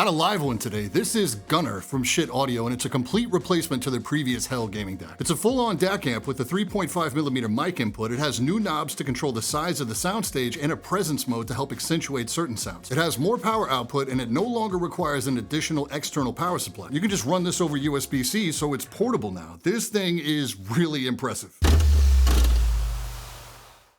Got a live one today. This is Gunner from Schiit Audio, and it's a complete replacement to their previous Hell gaming DAC. It's a full-on DAC amp with a 3.5mm mic input. It has new knobs to control the size of the soundstage and a presence mode to help accentuate certain sounds. It has more power output, and it no longer requires an additional external power supply. You can just run this over USB-C, so it's portable now. This thing is really impressive.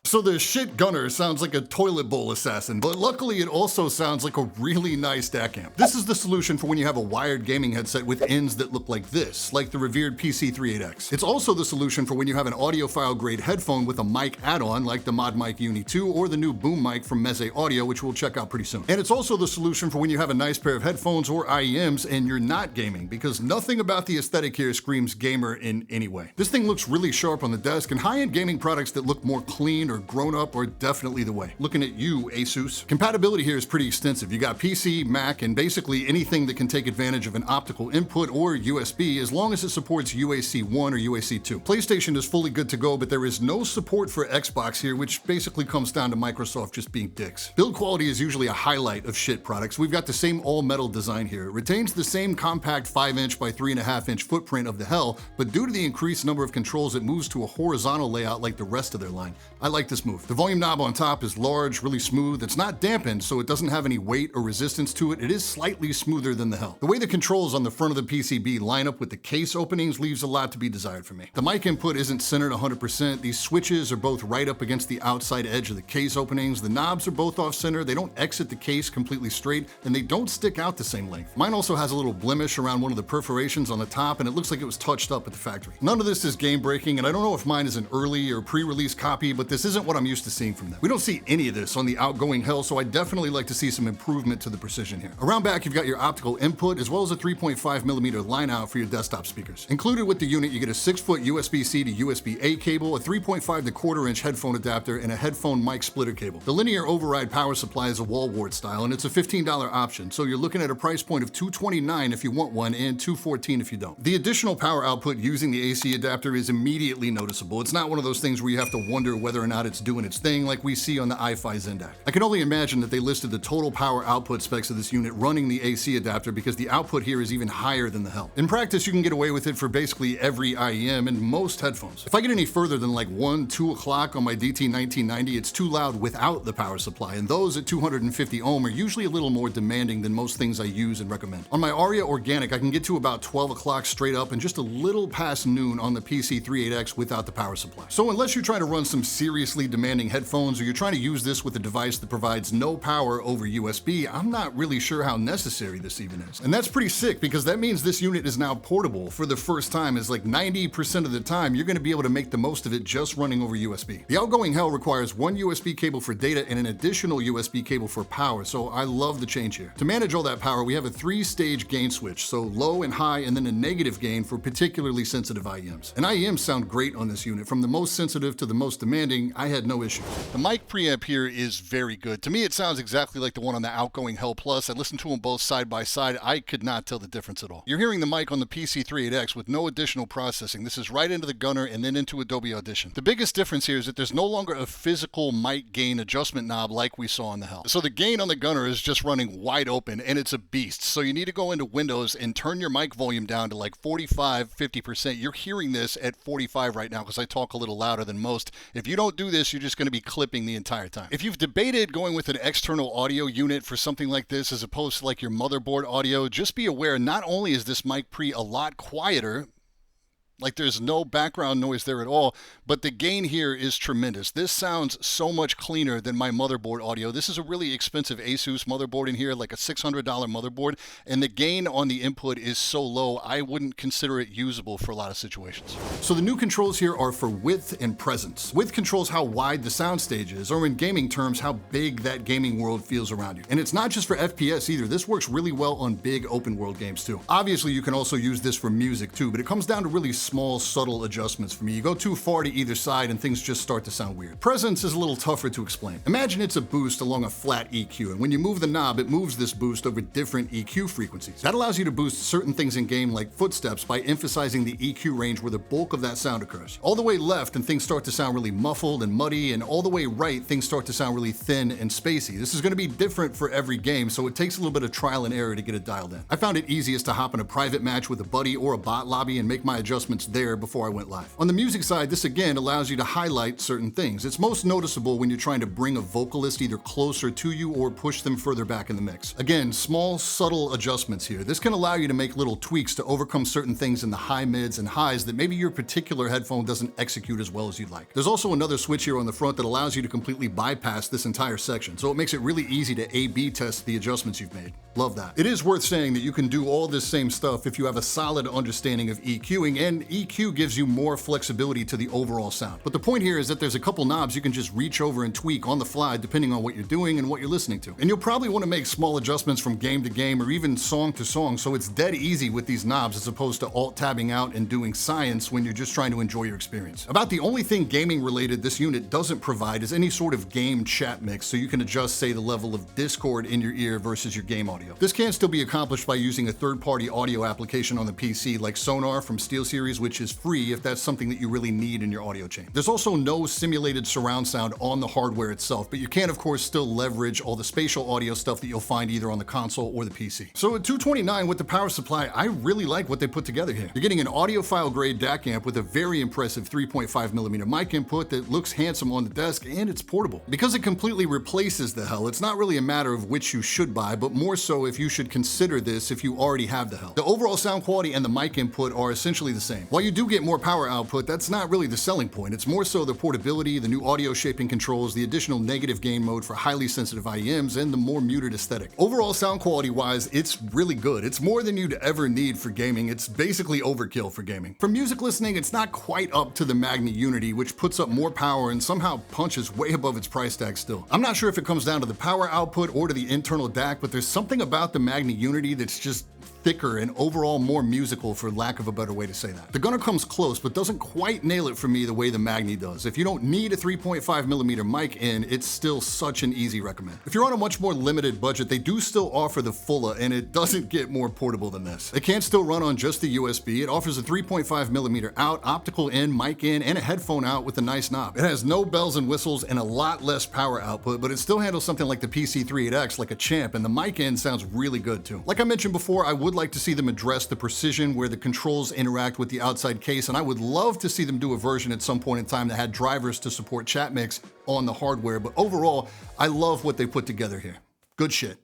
So the Schiit GUNNR sounds like a toilet bowl assassin, but luckily it also sounds like a really nice DAC amp. This is the solution for when you have a wired gaming headset with ends that look like this, like the revered PC38X. It's also the solution for when you have an audiophile grade headphone with a mic add-on like the ModMic Uni 2 or the new boom mic from Meze Audio, which we'll check out pretty soon. And it's also the solution for when you have a nice pair of headphones or IEMs and you're not gaming, because nothing about the aesthetic here screams gamer in any way. This thing looks really sharp on the desk, and high-end gaming products that look more clean or grown up are definitely the way. Looking at you, Asus. Compatibility here is pretty extensive. You got PC, Mac, and basically anything that can take advantage of an optical input or USB as long as it supports UAC 1 or UAC 2. PlayStation is fully good to go, but there is no support for Xbox here, which basically comes down to Microsoft just being dicks. Build quality is usually a highlight of Schiit products. We've got the same all-metal design here. It retains the same compact 5" by 3.5" footprint of the Hell, but due to the increased number of controls, it moves to a horizontal layout like the rest of their line. I like this move. The volume knob on top is large, really smooth. It's not dampened, so it doesn't have any weight or resistance to it. It is slightly smoother than the Hell. The way the controls on the front of the PCB line up with the case openings leaves a lot to be desired for me. The mic input isn't centered 100%. These switches are both right up against the outside edge of the case openings. The knobs are both off center. They don't exit the case completely straight, and they don't stick out the same length. Mine also has a little blemish around one of the perforations on the top, and it looks like it was touched up at the factory. None of this is game breaking, and I don't know if mine is an early or pre-release copy, but this isn't what I'm used to seeing from them. We don't see any of this on the outgoing Hell, so I definitely like to see some improvement to the precision here. Around back, you've got your optical input as well as a 3.5mm line out for your desktop speakers. Included with the unit, you get a 6-foot USB-C to USB-A cable, a 3.5 to 1/4" headphone adapter, and a headphone mic splitter cable. The linear override power supply is a wall wart style, and it's a $15 option, so you're looking at a price point of $229 if you want one and $214 if you don't. The additional power output using the AC adapter is immediately noticeable. It's not one of those things where you have to wonder whether or not it's doing its thing like we see on the iFi Zendak. I can only imagine that they listed the total power output specs of this unit running the AC adapter because the output here is even higher than the Hell. In practice, you can get away with it for basically every IEM and most headphones. If I get any further than like 1, 2 o'clock on my DT1990, it's too loud without the power supply, and those at 250 ohm are usually a little more demanding than most things I use and recommend. On my Aria Organic, I can get to about 12 o'clock straight up and just a little past noon on the PC38X without the power supply. So unless you're trying to run some seriously demanding headphones or you're trying to use this with a device that provides no power over USB, I'm not really sure how necessary this even is. And that's pretty sick because that means this unit is now portable for the first time, as like 90% of the time you're going to be able to make the most of it just running over USB. The outgoing Hell requires one USB cable for data and an additional USB cable for power, so I love the change here. To manage all that power, we have a 3-stage gain switch, so low and high and then a negative gain for particularly sensitive IEMs. And IEMs sound great on this unit. From the most sensitive to the most demanding, I had no issues. The mic preamp here is very good. To me, it sounds exactly like the one on the outgoing Hell Plus. I listened to them both side by side. I could not tell the difference at all. You're hearing the mic on the PC38X with no additional processing. This is right into the Gunner and then into Adobe Audition. The biggest difference here is that there's no longer a physical mic gain adjustment knob like we saw on the Hell. So the gain on the Gunner is just running wide open, and it's a beast. So you need to go into Windows and turn your mic volume down to like 45, 50%. You're hearing this at 45 right now because I talk a little louder than most. If you don't do this, you're just going to be clipping the entire time. If you've debated going with an external audio unit for something like this as opposed to like your motherboard audio, just be aware not only is this mic pre a lot quieter, like there's no background noise there at all, but the gain here is tremendous. This sounds so much cleaner than my motherboard audio. This is a really expensive Asus motherboard in here, like a $600 motherboard, and the gain on the input is so low, I wouldn't consider it usable for a lot of situations. So the new controls here are for width and presence. Width controls how wide the soundstage is, or in gaming terms, how big that gaming world feels around you. And it's not just for FPS either. This works really well on big open world games too. Obviously, you can also use this for music too, but it comes down to really small, subtle adjustments for me. You go too far to either side and things just start to sound weird. Presence is a little tougher to explain. Imagine it's a boost along a flat EQ, and when you move the knob, it moves this boost over different EQ frequencies. That allows you to boost certain things in game like footsteps by emphasizing the EQ range where the bulk of that sound occurs. All the way left and things start to sound really muffled and muddy, and all the way right things start to sound really thin and spacey. This is going to be different for every game, so it takes a little bit of trial and error to get it dialed in. I found it easiest to hop in a private match with a buddy or a bot lobby and make my adjustments there before I went live. On the music side, this again allows you to highlight certain things. It's most noticeable when you're trying to bring a vocalist either closer to you or push them further back in the mix. Again, small, subtle adjustments here. This can allow you to make little tweaks to overcome certain things in the high mids and highs that maybe your particular headphone doesn't execute as well as you'd like. There's also another switch here on the front that allows you to completely bypass this entire section, so it makes it really easy to A/B test the adjustments you've made. Love that. It is worth saying that you can do all this same stuff if you have a solid understanding of EQing, and EQ gives you more flexibility to the overall sound. But the point here is that there's a couple knobs you can just reach over and tweak on the fly depending on what you're doing and what you're listening to. And you'll probably want to make small adjustments from game to game or even song to song, so it's dead easy with these knobs as opposed to alt-tabbing out and doing science when you're just trying to enjoy your experience. About the only thing gaming related this unit doesn't provide is any sort of game chat mix, so you can adjust, say, the level of Discord in your ear versus your game audio. This can still be accomplished by using a third-party audio application on the PC like Sonar from SteelSeries, which is free if that's something that you really need in your audio chain. There's also no simulated surround sound on the hardware itself, but you can of course still leverage all the spatial audio stuff that you'll find either on the console or the PC. So at $229 with the power supply, I really like what they put together here. You're getting an audiophile grade DAC amp with a very impressive 3.5mm mic input that looks handsome on the desk, and it's portable. Because it completely replaces the Hell, it's not really a matter of which you should buy, but more so if you should consider this if you already have the Hell. The overall sound quality and the mic input are essentially the same. While you do get more power output, that's not really the selling point. It's more so the portability, the new audio shaping controls, the additional negative gain mode for highly sensitive IEMs, and the more muted aesthetic. Overall sound quality wise, it's really good. It's more than you'd ever need for gaming. It's basically overkill for gaming. For music listening, it's not quite up to the Magni Unity, which puts up more power and somehow punches way above its price tag still. I'm not sure if it comes down to the power output or to the internal DAC, but there's something about the Magni Unity that's just thicker and overall more musical, for lack of a better way to say that. The Gunner comes close, but doesn't quite nail it for me the way the Magni does. If you don't need a 3.5mm mic in, it's still such an easy recommend. If you're on a much more limited budget, they do still offer the Fulla, and it doesn't get more portable than this. It can still run on just the USB. It offers a 3.5mm out, optical in, mic in, and a headphone out with a nice knob. It has no bells and whistles and a lot less power output, but it still handles something like the PC38X like a champ, and the mic in sounds really good too. Like I mentioned before, I would like to see them address the precision where the controls interact with the outside case, and I would love to see them do a version at some point in time that had drivers to support chat mix on the hardware, but overall, I love what they put together here. Good shit.